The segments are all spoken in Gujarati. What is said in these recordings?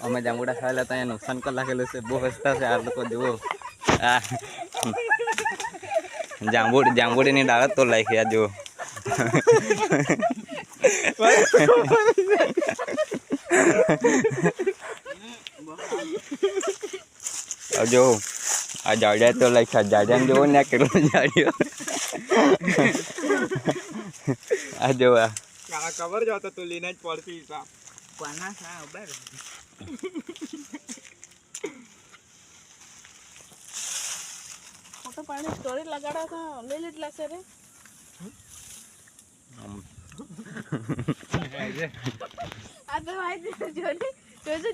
અમે જાંબુડા ખાયેલા હતા, અહીંયા નુકસાન કરી લાગેલું છે. બહુ હસતા છે આ લોકો. જુઓ આ જાંબુડીની ડાળત તો લાગી. આ જુઓ જો આ જાડિયા તો લખ્યા. જાડિયા જોવો ને કેટલો જાડિયો. આ જો આ ખબર જો તો તું લઈને જ પડતી પાના સા ઉબર ફોટો પાડી સ્ટોરી લગાડા તો લઈ લીધલા છે રે. આ તો ભાઈ જોની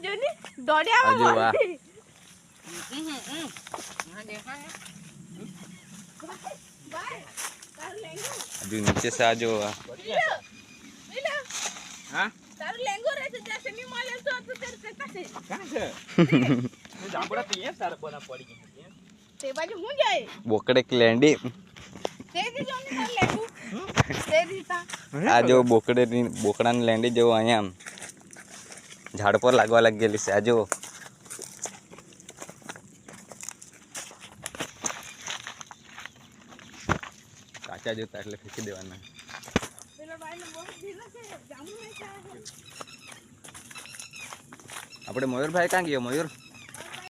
જોની દોડ્યા જો આ હજુ નીચે से आ जो हाँ तार लेंगो रे से जैसे नहीं माले तो तेरे से कैसे कहां से मैं जांबुड़ा पीए सारा बना पड़ी गई ते बाजू हूं जाए बोकड़े की लेंडी ते दी जोनी तार लेंगो ते दीता आ जो બોકડાની લેંડી જેવો અહીંયા ઝાડ પર લાગવા લાગી ગયેલી છે. આ જો કાચા જોતા એટલે ફેંકી દેવાના. પેલો ભાઈ ને બહુ ધીરે છે જામુ નહીં છે. આપણે મયુરભાઈ ક્યાં ગયો? મયુર